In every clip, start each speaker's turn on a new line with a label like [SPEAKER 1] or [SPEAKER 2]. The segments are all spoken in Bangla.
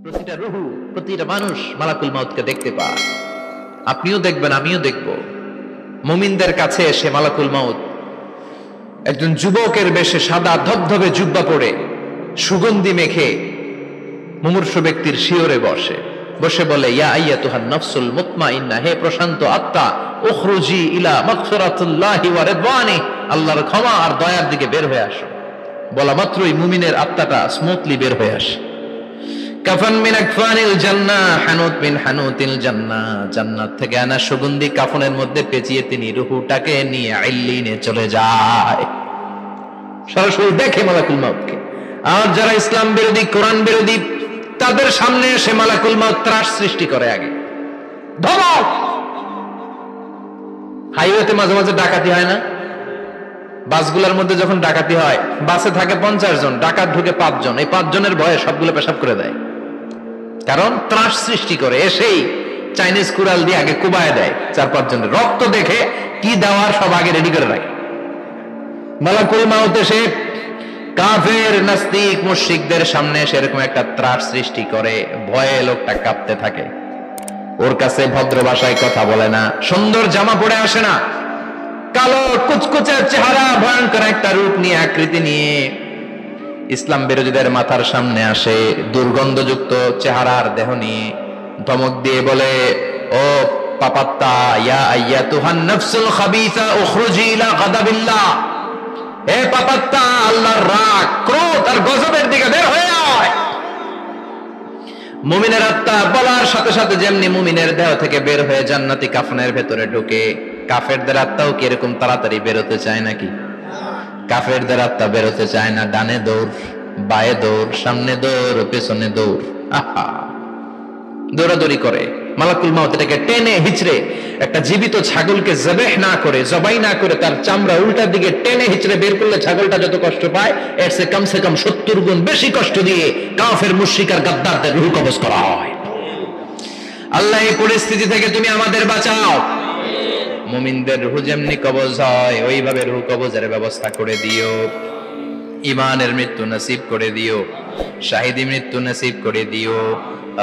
[SPEAKER 1] প্রতিটা রুহু, প্রতিটা মানুষ মালাকুল মাউতকে দেখতে পায়। আপনিও দেখবেন, আমিও দেখব। মুমিনদের কাছে এসে মালাকুল মাউত একজন যুবকের বেশে সাদা ধবধবে জুব্বা পরে সুগন্ধি মেখে মুমূর্ষু ব্যক্তির শিয়রে বসে বলে, ইয়া আইয়াতুহান নাফসুল মুতমাইন্নাহ, হে প্রশান্ত আত্মা, উখরুজি ইলা মাগফিরাতুল্লাহি ওয়া রিদওয়ানি, আল্লাহর ক্ষমা আর দয়ার দিকে বের হয়ে আসো। বলা মাত্রই মুমিনের আত্মাটা স্মুথলি বের হয়ে আসে। কাফান মিন আকফানিল জান্নাহ, হানুত মিন হানুতিল জান্নাহ, জান্নাত থেকে আনা সুগন্ধি কাফনের মধ্যে পেঁচিয়ে তিনি রূহটাকে নিয়ে ইল্লিনে চলে যায়। সরাসরি দেখে মালাকুল মাউতকে। আর যারা ইসলাম বিরোধী, কোরআন বিরোধী, তাদের সামনে এসে মালাকুল মাউত ত্রাস সৃষ্টি করে। আগে ধমক। হাইওয়েতে মাঝে মাঝে ডাকাতি হয় না? বাসগুলোর মধ্যে যখন ডাকাতি হয়, বাসে থাকে 50 জন, ডাকাত ঢুকে 5 জন। এই 5 জনের ভয়ে সবগুলো পেশাব করে দেয়, কারণ ত্রাস সৃষ্টি করে। এসেই চাইনিজ কুড়াল দিয়ে আগে কুবায় দেয় 4-5 জনের। রক্ত দেখে কি দেওয়ার সব আগে রেডি করে রাখে। মালাকুল মাউত এসে কাফের, নাস্তিক, মুশরিকদের সামনে সেরকম একটা ত্রাস সৃষ্টি করে। ভয়ে লোকটা কাঁপতে থাকে। ওর কাছে ভদ্র ভাষায় কথা বলে না, সুন্দর জামা পরে আসে না, কালো কুচকুচে চেহারা, ভয়ঙ্কর একটা রূপ নিয়ে, আকৃতি নিয়ে ইসলাম বিরোধীদের মাথার সামনে আসে। দুর্গন্ধযুক্ত চেহারার দেহ নিয়ে ধমক দিয়ে বলে, ও পাপাত্তা, ইয়া আইয়াতুহান নাফসুল খাবিসা উখরুজি ইলা গাদাবিল্লাহ, হে পাপাত্তা, আল্লাহর রাগ, ক্রোধ আর গজবের দিকে বের হয়ে আয়। মুমিনের আত্মা বলার সাথে সাথে যেমনি মুমিনের দেহ থেকে বের হয়ে জান্নাতি কাফনের ভেতরে ঢুকে, কাফেরদের আত্মাও কি এরকম তাড়াতাড়ি বেরোতে চায় নাকি? কাফেরদের আত্মা বেরোতে চায় না। ডানে দৌড়, বায়ে দৌড়, সামনে দৌড়, পেছনে দৌড়, আহা, দৌড়াদৌড়ি করে। মালাকুল মাউত এটাকে টেনে হিচড়ে, একটা জীবিত ছাগলকে জবাই না করে তার চামড়া উল্টার দিকে টেনে হিচড়ে বের করলে ছাগলটা যত কষ্ট পায়, এর চেয়ে কমসে কম 70 গুণ বেশি কষ্ট দিয়ে কাফের, মুশরিক আর গাদ্দারদের রূহ কবজ করা হয়। আল্লাহ, এই পরিস্থিতি থেকে তুমি আমাদের বাঁচাও। মুমিনদের রূহ যেমনি কবজ হয়, ওইভাবে রূহ কবজের ব্যবস্থা করে দিও। ইমানের মৃত্যু নসিব করে দিও, শাহিদি মৃত্যু নসিব করে দিও।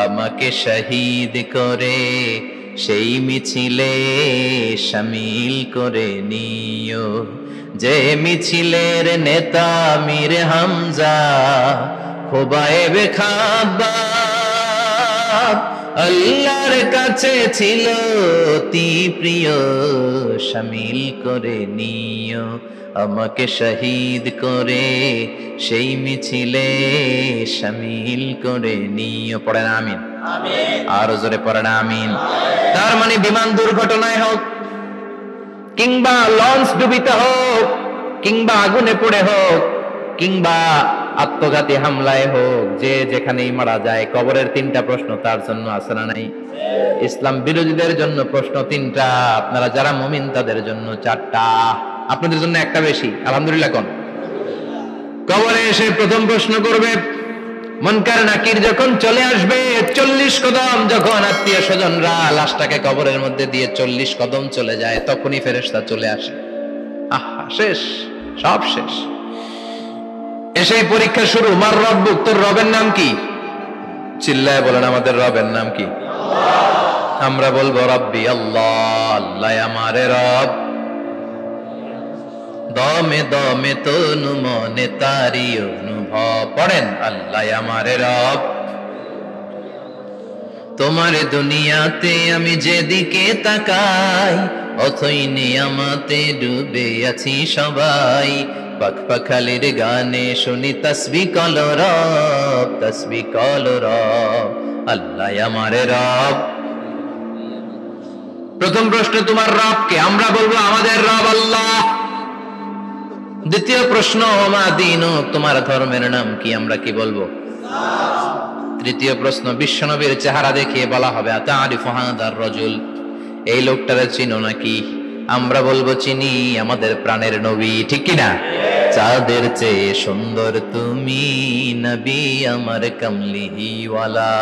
[SPEAKER 1] আমাকে শহীদ করে সেই মিছিলে শামিল করে নিও, যে মিছিলের নেতা মীর হামজা, খোবায়েবে খাব্বাব, আল্লাহর কাছে ছিল অতি প্রিয়, শামিল করে নিও। আমাকে শহীদ করে সেই মিছিলে শামিল করে নিও। পড়েন আমিন। আরো জোরে পড়েন আমিন। তার মানে বিমান দুর্ঘটনায় হোক, কিংবা লঞ্চ ডুবিতে হোক, কিংবা আগুনে পড়ে হোক, কিংবা আত্মঘাতী হামলায় হোক, যে যেখানেই মারা যায়, কবরের 3টা প্রশ্ন তার জন্য আছে না নাই? ইসলাম বিরোধীদের জন্য প্রশ্ন 3টা, আপনারা যারা মুমিন তাদের জন্য 4টা, আপনাদের জন্য একটা বেশি। আলহামদুলিল্লাহ কোন? কবরে এসে প্রথম প্রশ্ন করবে মুনকার নাকির যখন চলে আসবে, 40 কদম যখন আত্মীয় স্বজনরা লাশটাকে কবরের মধ্যে দিয়ে 40 কদম চলে যায়, তখনই ফেরেশতা চলে আসে। আহা, শেষ, সব শেষ। এসেই পরীক্ষা শুরু। মার রব্বুক, তোর রবের নাম কি? চিল্লায় বলেন, আমাদের রবের নাম কি? আমরা বলবো রব্বি আল্লাহ, আল্লাহ আমারে রব। দমে দমে তনু মনে তারি অনুভব। পড়েন, আল্লাহ আমারে রব। তোমার দুনিয়াতে আমি যেদিকে তাকাই, অথই নিয়ামতে ডুবে আছি সবাই। পাখপাখালির গানে শুনি তসবিহ কলো রব, তসবিহ কলো রব, আল্লাহ আমারে রব। প্রথম প্রশ্ন, তোমার রব কে? আমরা বলবো আমাদের রব আল্লাহ। দ্বিতীয় প্রশ্ন, ওমা দীনু, তোমার ধর্মের নাম কি? আমরা কি বলবো? তৃতীয় প্রশ্ন, বিশ্বনবীর চেহারা দেখিয়ে বলা হবে, আতারিফু হাদার রাজুল, এই লোকটারে চিনো নাকি? আমরা বলবো চিনি, আমাদের প্রাণের নবী, ঠিক কি না? চাঁদের চেয়ে সুন্দর তুমি নবী আমার কমলিওয়ালা,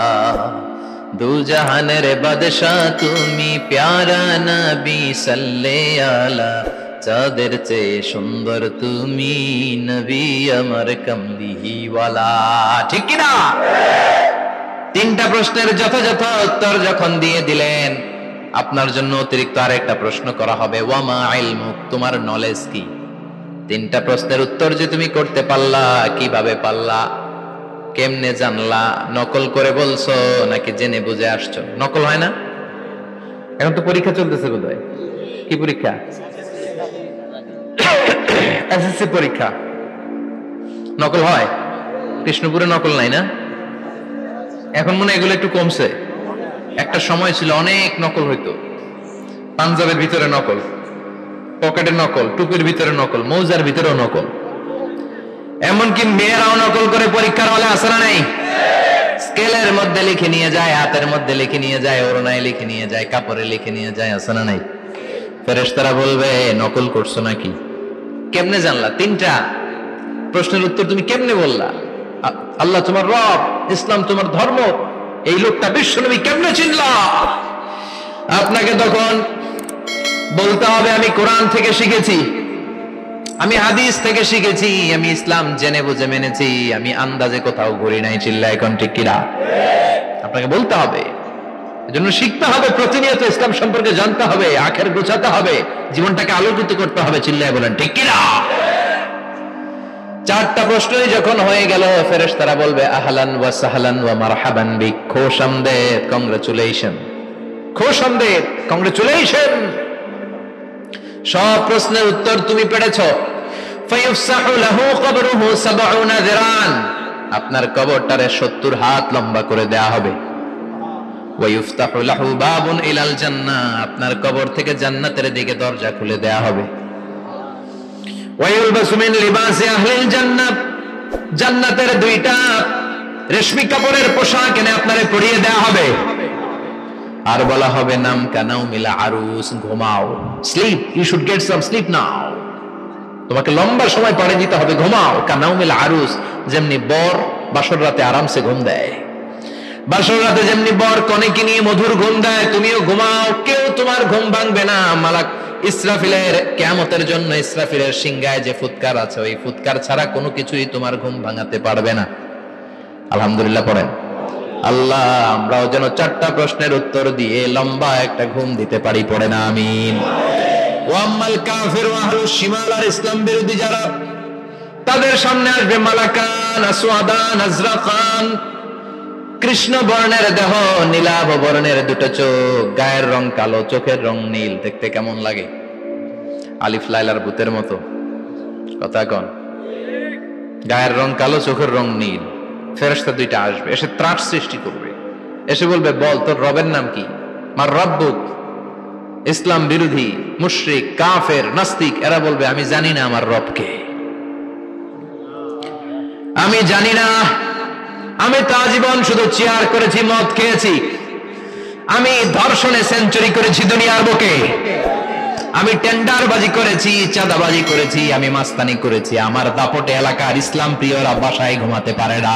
[SPEAKER 1] দু জাহানের বাদশাহ তুমি প্যারা নবী সাল্লে আলা, চাঁদের চেয়ে সুন্দর তুমি নবী আমার কমলিওয়ালা, ঠিক কি না? তিনটা প্রশ্নের যথাযথ উত্তর যখন দিয়ে দিলেন, আপনার জন্য অতিরিক্ত আরেকটা প্রশ্ন করা হবে, ওয়ামা ইলমুক, তোমার নলেজ কি? তিনটা প্রশ্নের উত্তর যে তুমি করতে পারলা, কিভাবে পারলা, কেমনে জানলা? নকল করে বলছো নাকি জেনে বুঝে আসছো? নকল হয় না? এখন তো পরীক্ষা চলতেছে বোধহয়। কি পরীক্ষা? এসএসসি পরীক্ষা। নকল হয়? কৃষ্ণপুরে নকল নাই না? এখন মনে হয় এগুলো একটু কমছে। একটা সময় ছিল অনেক নকল হইতো। পাঞ্জাবের ভিতরে নকল, পকেটে নকল, টুপির ভিতরে নকল, মৌজার ভিতরেও নকল, এমনকি মেয়েরাও নকল করে পরীক্ষার হলে আসে না নাই? স্কেলের মধ্যে লিখে নিয়ে যায়, হাতের মধ্যে লিখে নিয়ে যায়, ওড়নায় লিখে নিয়ে যায়, কাপড়ে লিখে নিয়ে যায়, আসে না নাই? ফেরেশতারা বলবে নকল করছো নাকি? কেমনে জানলা? তিনটা প্রশ্নের উত্তর তুমি কেমনে বললা? আল্লাহ তোমার রব, ইসলাম তোমার ধর্ম, এই লোকটা বিশ্বনবী, কেমনে চিনলা? আপনাকে তখন বলতে হবে আমি কোরআন থেকে শিখেছি, আমি হাদিস থেকে শিখেছি, আমি ইসলাম জেনে বুঝে মেনেছি, আমি আন্দাজে কোথাও ঘুরি নাই। চিল্লা এখন ঠিক কিনা? আপনাকে বলতে হবে, এজন্য শিখতে হবে, প্রতিনিয়ত ইসলাম সম্পর্কে জানতে হবে, আখের গোছাতে হবে, জীবনটাকে আলোকিত করতে হবে। চিল্লায় বলেন ঠিক কিনা? চারটা প্রশ্নই যখন হয়ে গেল, ফেরেশতারা বলবে আহলান ওয়া সাহলান ওয়া মারহাবান বিক, খোশামদেদ, কংগ্রাচুলেশন, খোশামদেদ, কংগ্রাচুলেশন, সব প্রশ্নের উত্তর তুমি পেরেছো। ফায়ুফসাহু লাহু কবরুহু ৭০ যিরান, আপনার কবরটারে ৭০ হাত লম্বা করে দেয়া হবে। ওয়া ইফতাহু লাহু বাবুন ইলাল জান্নাহ, আপনার কবর থেকে জান্নাতের দিকে দরজা খুলে দেয়া হবে। ওয়া ইলবাসু মিন লিবাসি আহলিল জান্নাহ, জান্নাতের দুইটা রেশমি কাপড়ের পোশাক এনে আপনারে পরিয়ে দেয়া হবে। আর বলা হবে নাম কানাও মিলা আরুস, ঘুমাও, sleep, you should get some sleep now, তোমাকে লম্বা সময় পরে দিতে হবে, ঘুমাও। কানাও মিলা আরুস, যেমনি বর বাসর রাতে আরামসে ঘুম দেয়, বাসর রাতে যেমনি বর কনেকে নিয়ে মধুর ঘুম দেয়, তুমিও ঘুমাও, কেউ তোমার ঘুম ভাঙবে না। মালাক ইসরাফিলের, কিয়ামতের জন্য ইসরাফিলের সিংহায় যে ফুৎকার আছে, ওই ফুৎকার ছাড়া কোনো কিছুই তোমার ঘুম ভাঙাতে পারবে না। আলহামদুলিল্লাহ পড়েন। আল্লাহ আমরাও যেন চারটা প্রশ্নের উত্তর দিয়ে লম্বা একটা ঘুম দিতে পারি, পড়ে না আমিন। ওয়াম্মাল কাফির ওয়া আহলুশ শিমাল, আর ইসলাম বিরোধী যারা, তাদের সামনে আসবে মালাকান আসওয়াদান আজরাকান, কৃষ্ণ বর্ণের দেহ, নীলাভ বর্ণের দুটো চোখ, গায়ের রং কালো, চোখের রং নীল, দেখতে কেমন লাগে? আলিফ লাইলার ভূতের মতো, কথা কন। গায়ের রং কালো, চোখের রং নীল। ফেরেশতা দুইটা আসবে, এসে ত্রাস সৃষ্টি করবে, এসে বলবে বল তোর রবের নাম কি? মার রব্বুক। ইসলাম বিরোধী মুশরিক, কাফের, নাস্তিক এরা বলবে আমি জানি না আমার রবকে, আমি জানি না, আমি তো আজীবন শুধু চেয়ার করেছি, মদ খেয়েছি, আমি ধর্ষণে সেঞ্চুরি করেছি দুনিয়ার বুকে, আমি টেন্ডারবাজি করেছি, চাঁদাবাজি করেছি, আমি মাস্তানি করেছি, আমার দাপটে এলাকার ইসলাম প্রিয়রা বাসায় ঘুমাতে পারে না।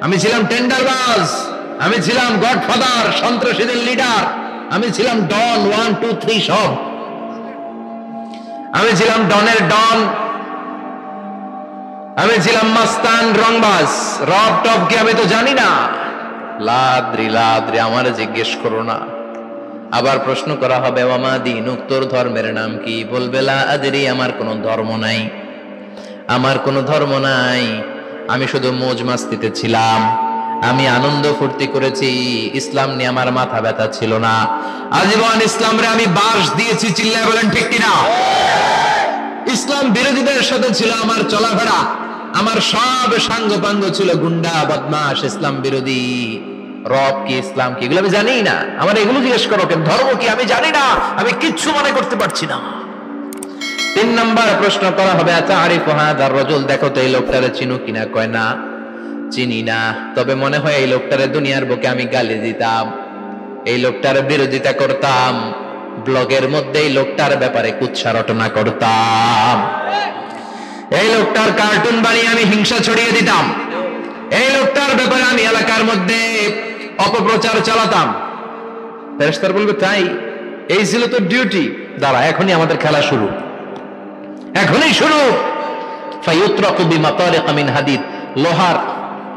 [SPEAKER 1] আমি ছিলাম টেন্ডারবাজ, আমি ছিলাম গডফাদার, সন্ত্রাসীদের লিডার, আমি ছিলাম ডন 1 2 3 সব, আমি ছিলাম ডনের ডন, আমি ছিলাম মাস্তান, রংবাজ, রব টপ কি আমি তো জানি না। লাদ্রি লাদ্রি, আমারে জিজ্ঞেস করো না। আবার প্রশ্ন করা হবে ওয়ামা দীনুক, তোর ধর্মের নাম কি? বলবে লা আদরি, আমার কোনো ধর্ম নাই, আমার কোনো ধর্ম নাই, আমি শুধু মৌজ মাস্তিতে ছিলাম, আমি আনন্দ ফুর্তি করেছি, ইসলাম নিয়ে আমার মাথা ব্যথা ছিল না, আজীবন ইসলামরে আমি বাস দিয়েছি। চিল্লায় বলেন ঠিক কিনা? ইসলাম বিরোধীদের সাথে ছিল আমার চলাফেরা, আমার সব সাঙ্গপাঙ্গ ছিল গুন্ডা বদমাশ, ইসলাম বিরোধী। রব কি, ইসলাম কি, এগুলো আমি জানি না, আমার এগুলো জিজ্ঞেস করো কেন? ধর্ম কি আমি জানি না, আমি কিচ্ছু মনে করতে পারছি না। 3 নাম্বার প্রশ্ন করা হবে আতারিফু হাদার রাজুল, দেখো তো এই লোকটারে চিনো কিনা? কয় না, চিনি না, তবে মনে হয় এই লোকটারে দুনিয়ার বুকে আমি গালি দিতাম, এই লোকটার বিরোধিতা করতাম, ব্লগের মধ্যে এই লোকটার ব্যাপারে কুৎসা রটনা করতাম, এই লোকটার কার্টুন বানিয়ে আমি হিংসা ছড়িয়ে দিতাম, এই লোকটার ব্যাপারে আমি এলাকার মধ্যে অপপ্রচার চালাতাম। ফেরেশতারা বলবে তাই, এই ছিল তো ডিউটি, দাঁড়া এখনই আমাদের খেলা শুরু, এখনই শুরু। ফায়ুতরাকু বিমাতারিক মিন হাদিদ, লোহার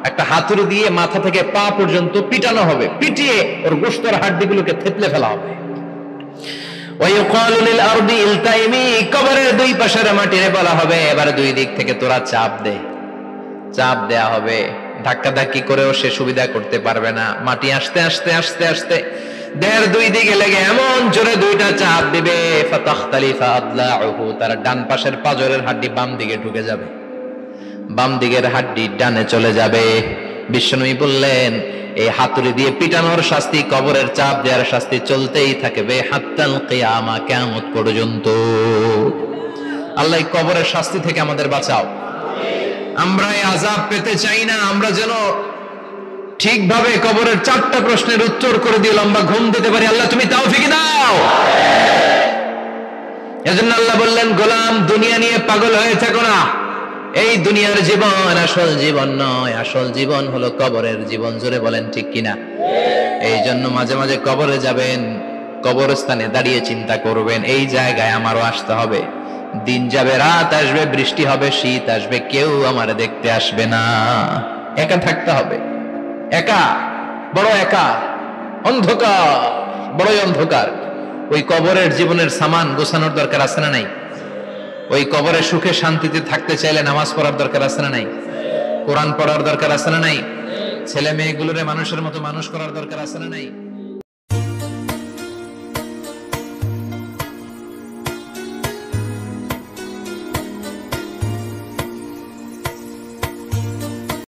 [SPEAKER 1] একটা হাতুড়ি দিয়ে মাথা থেকে পা পর্যন্ত পিটানো হবে, পিটিয়ে ওর গোশতের হাড্ডিগুলোকে থেতলে ফেলা হবে। ওয়ায়ুকালু লিল আরদি ইলতাইমি, কবরের দুই পাশের মাটিরে বলা হবে এবার দুই দিক থেকে তোরা চাপ দে। চাপ দেয়া হবে, ধাক্কা ধাক্কি করেও সে সুবিধা করতে পারবে না। মাটি আস্তে আস্তে আস্তে আস্তে দেহের দুই দিকে লেগে এমন জোরে দুইটা চাপ দিবে, ফাতাখতালিফা আদলাউহু, তার ডান পাশের পাজরের হাড্ডি বাম দিকে ঢুকে যাবে, বাম দিকের হাড্ডি ডানে চলে যাবে। বিশ্বনবী বললেন এই হাতুড়ি দিয়ে পিটানোর শাস্তি, কবরের চাপ দেওয়ার শাস্তি চলতেই থাকবে হাত্তাল কিয়ামা, কিয়ামত পর্যন্ত। আল্লাহ কবরের শাস্তি থেকে আমাদের বাঁচাও। আমরা এই আযাব পেতে চাই না, আমরা যেন ঠিকভাবে কবরের 4টা প্রশ্নের উত্তর করে দিয়ে লম্বা ঘুম দিতে পারি। আল্লাহ তুমি তৌফিক দাও। এজন্য আল্লাহ বললেন, গোলাম দুনিয়া নিয়ে পাগল হয়ে থাকো না। এই দুনিয়ার জীবন আসল জীবন নয়, আসল জীবন হলো কবরের জীবন। জোরে বলেন ঠিক কিনা? এই জন্য মাঝে মাঝে কবরে যাবেন, কবরস্থানে দাঁড়িয়ে চিন্তা করবেন এই জায়গায় আমারও আসতে হবে। দিন যাবে, রাত আসবে, বৃষ্টি হবে, শীত আসবে, কেউ আমার দেখতে আসবে না, একা থাকতে হবে। একা, বড় একা, অন্ধকার, বড়ই অন্ধকার। ওই কবরের জীবনের সামান গোছানোর দরকার আছে না নাই? ওই কবরে সুখে শান্তিতে থাকতে চাইলে নামাজ পড়ার দরকার আছে না নাই? কোরআন পড়ার দরকার আছে না নাই? ছেলে মেয়েগুলোরে মানুষের মতো মানুষ করার দরকার আছে না নাই?